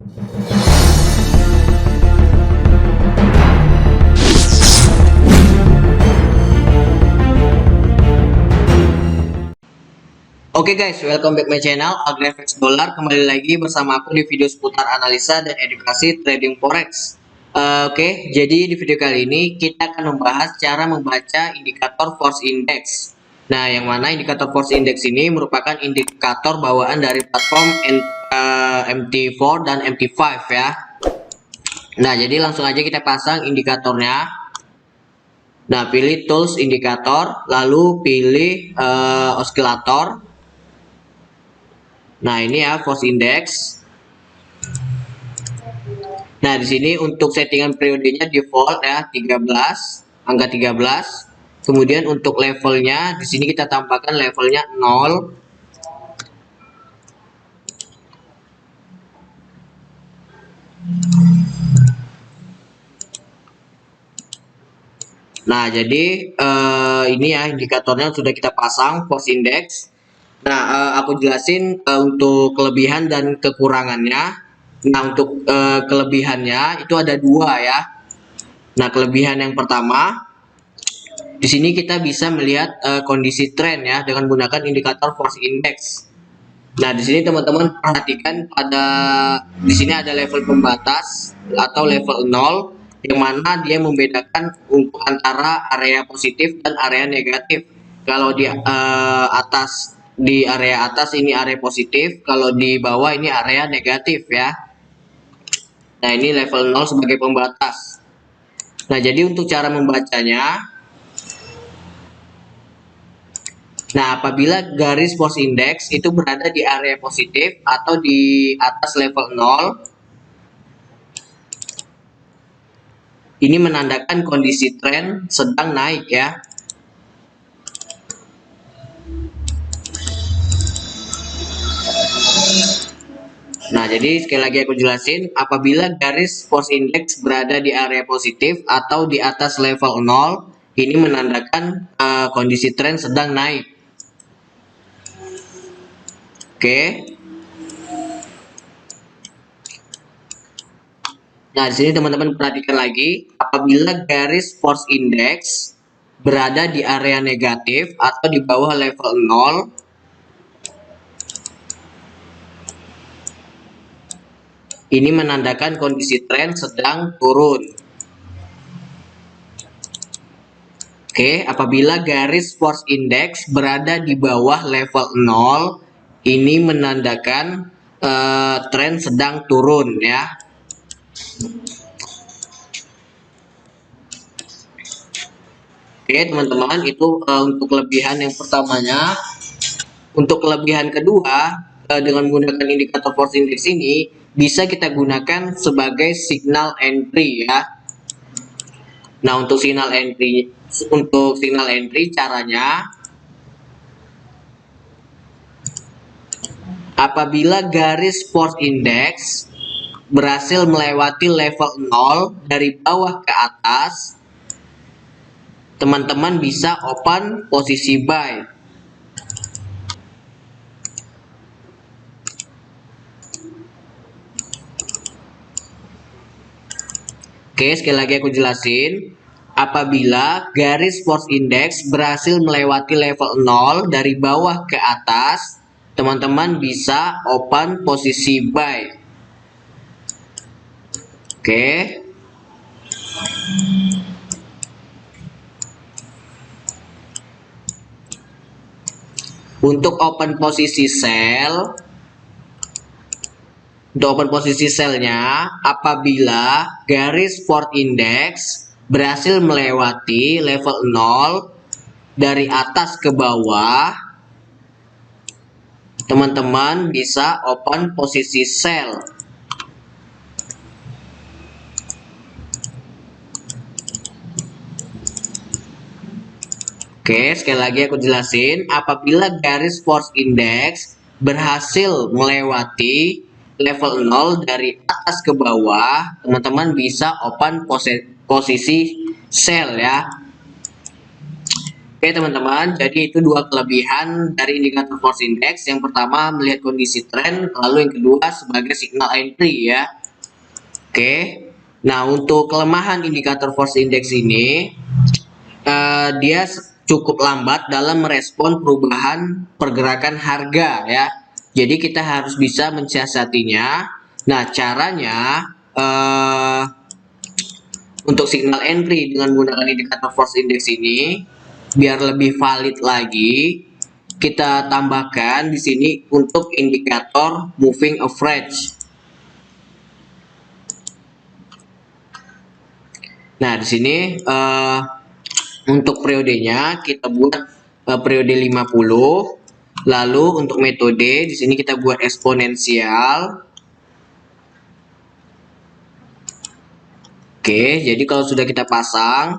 Oke guys, welcome back my channel AgriFX Dollar. Kembali lagi bersama aku di video seputar analisa dan edukasi trading forex. Oke, jadi di video kali ini kita akan membahas cara membaca indikator force index. Nah, yang mana indikator force index ini merupakan indikator bawaan dari platform MT4 dan MT5 ya. Nah, jadi langsung aja kita pasang indikatornya. Nah, pilih tools indikator, lalu pilih osilator. Nah, ini ya force index. Nah, di sini untuk settingan periodenya default ya 13, angka 13. Kemudian untuk levelnya di sini kita tambahkan levelnya 0. Nah, jadi ini ya indikatornya sudah kita pasang force index. Nah, aku jelasin untuk kelebihan dan kekurangannya. Nah, untuk kelebihannya itu ada dua ya. Nah, kelebihan yang pertama, di sini kita bisa melihat kondisi tren ya dengan menggunakan indikator force index. Nah, di sini teman-teman perhatikan di sini ada level pembatas atau level 0 yang mana dia membedakan untuk antara area positif dan area negatif. Kalau di area atas ini area positif, kalau di bawah ini area negatif ya. Nah, ini level 0 sebagai pembatas. Nah, jadi untuk cara membacanya, nah, apabila garis force index itu berada di area positif atau di atas level 0, ini menandakan kondisi tren sedang naik ya. Nah, jadi sekali lagi aku jelasin, apabila garis force index berada di area positif atau di atas level 0, ini menandakan kondisi tren sedang naik. Oke. Nah, di sini teman-teman perhatikan lagi, apabila garis force index berada di area negatif atau di bawah level 0, ini menandakan kondisi tren sedang turun. Oke, apabila garis force index berada di bawah level 0, ini menandakan tren sedang turun ya. Oke, teman-teman, itu untuk kelebihan yang pertamanya. Untuk kelebihan kedua, dengan menggunakan indikator force index ini bisa kita gunakan sebagai signal entry ya. Nah, untuk signal entry caranya, apabila garis force index berhasil melewati level 0 dari bawah ke atas, teman-teman bisa open posisi buy. Oke, sekali lagi aku jelasin. Apabila garis force index berhasil melewati level 0 dari bawah ke atas, teman-teman bisa open posisi buy. Oke. Untuk open posisi sell, selnya apabila garis force index berhasil melewati level 0 dari atas ke bawah, teman-teman bisa open posisi sell. Oke, sekali lagi aku jelasin, apabila garis force index berhasil melewati level 0 dari atas ke bawah, teman-teman bisa open posisi sell ya. Oke teman-teman, jadi itu dua kelebihan dari indikator force index. Yang pertama melihat kondisi tren, lalu yang kedua sebagai signal entry ya. Oke, nah untuk kelemahan indikator force index ini, dia cukup lambat dalam merespon perubahan pergerakan harga ya. Jadi kita harus bisa mensiasatinya. Nah caranya, untuk signal entry dengan menggunakan indikator force index ini biar lebih valid lagi, kita tambahkan di sini untuk indikator moving average. Nah, di sini untuk periodenya kita buat periode 50. Lalu untuk metode di sini kita buat eksponensial. Oke, jadi kalau sudah kita pasang,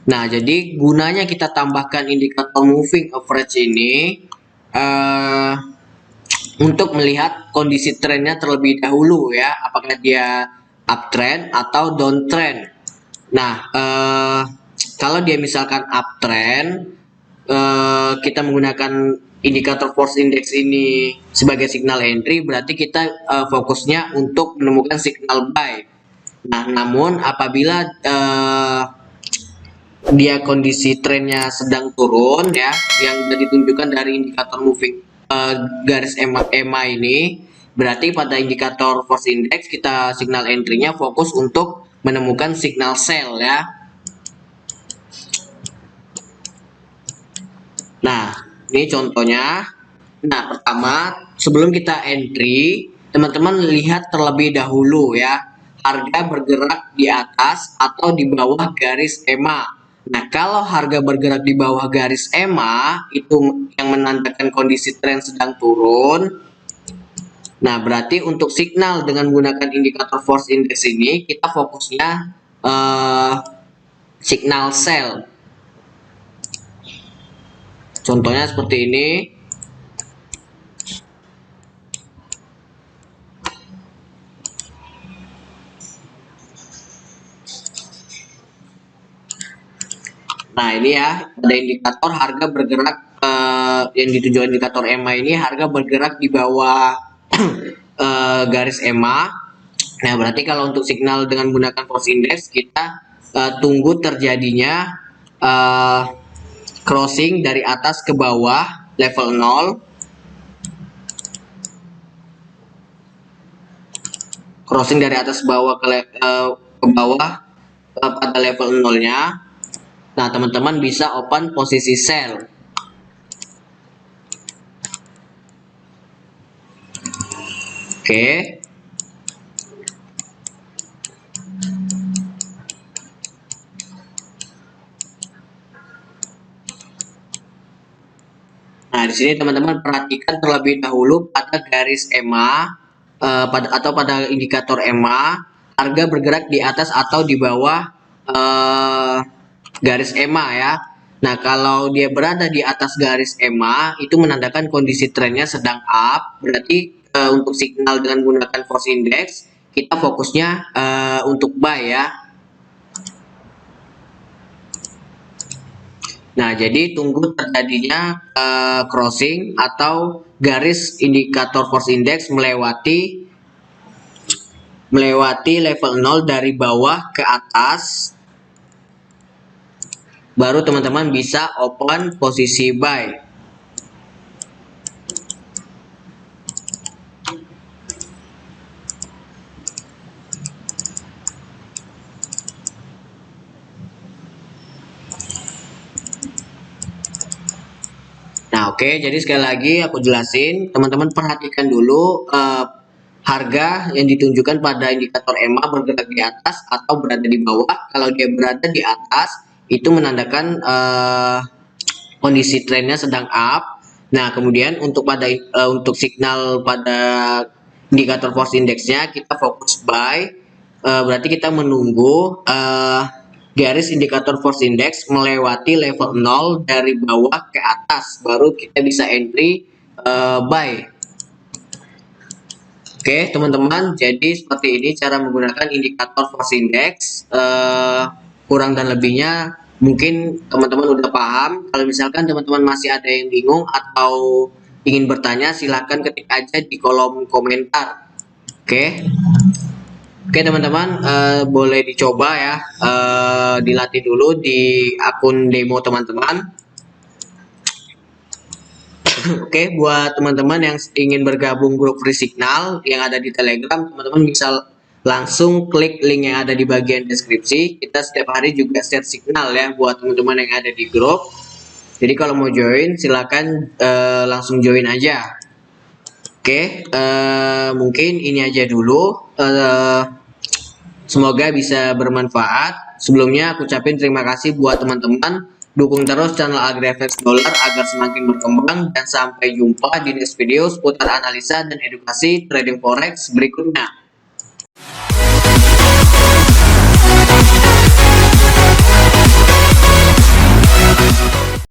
nah jadi gunanya kita tambahkan indikator moving average ini untuk melihat kondisi trennya terlebih dahulu ya, apakah dia uptrend atau downtrend. Nah, kalau dia misalkan uptrend, kita menggunakan indikator force index ini sebagai signal entry, berarti kita fokusnya untuk menemukan signal buy. Nah, namun apabila dia kondisi trennya sedang turun ya, yang ditunjukkan dari indikator moving garis EMA ini, berarti pada indikator force index kita signal entry-nya fokus untuk menemukan signal sell ya. Nah, ini contohnya. Nah, pertama sebelum kita entry, teman-teman lihat terlebih dahulu ya, harga bergerak di atas atau di bawah garis EMA. Nah, kalau harga bergerak di bawah garis EMA, itu yang menandakan kondisi tren sedang turun. Nah, berarti untuk signal dengan menggunakan indikator force index ini, kita fokusnya signal sell. Contohnya seperti ini. Nah ini ya, ada indikator harga bergerak, yang ditujukan indikator EMA ini harga bergerak di bawah garis EMA. Nah berarti kalau untuk signal dengan menggunakan force index, kita tunggu terjadinya crossing dari atas ke bawah level 0. Crossing dari atas bawah ke bawah pada level 0-nya. Nah, teman-teman bisa open posisi sell. Oke. Nah, di sini teman-teman perhatikan terlebih dahulu pada garis EMA pada indikator EMA, harga bergerak di atas atau di bawah garis EMA ya. Nah, kalau dia berada di atas garis EMA, itu menandakan kondisi trennya sedang up. Berarti untuk signal dengan menggunakan force index, kita fokusnya untuk buy ya. Nah, jadi tunggu terjadinya crossing atau garis indikator force index melewati level 0 dari bawah ke atas, baru teman-teman bisa open posisi buy. Nah, oke, jadi sekali lagi aku jelasin, teman-teman perhatikan dulu harga yang ditunjukkan pada indikator EMA bergerak di atas atau berada di bawah. Kalau dia berada di atas, itu menandakan kondisi trennya sedang up. Nah, kemudian untuk signal pada indikator force indexnya kita fokus buy. Berarti kita menunggu garis indikator force index melewati level 0 dari bawah ke atas, baru kita bisa entry buy. Oke, teman-teman, jadi seperti ini cara menggunakan indikator force index. Kurang dan lebihnya Mungkin teman-teman udah paham. Kalau misalkan teman-teman masih ada yang bingung atau ingin bertanya, silahkan ketik aja di kolom komentar. Oke. Oke teman-teman, boleh dicoba ya, dilatih dulu di akun demo teman-teman. Oke, buat teman-teman yang ingin bergabung grup Free Signal yang ada di Telegram, teman-teman bisa langsung klik link yang ada di bagian deskripsi. Kita setiap hari juga share signal ya buat teman-teman yang ada di grup. Jadi kalau mau join, silakan langsung join aja. Oke, mungkin ini aja dulu. Semoga bisa bermanfaat. Sebelumnya aku ucapin terima kasih buat teman-teman. Dukung terus channel AgriFX Dollar agar semakin berkembang, dan sampai jumpa di next video seputar analisa dan edukasi trading forex berikutnya.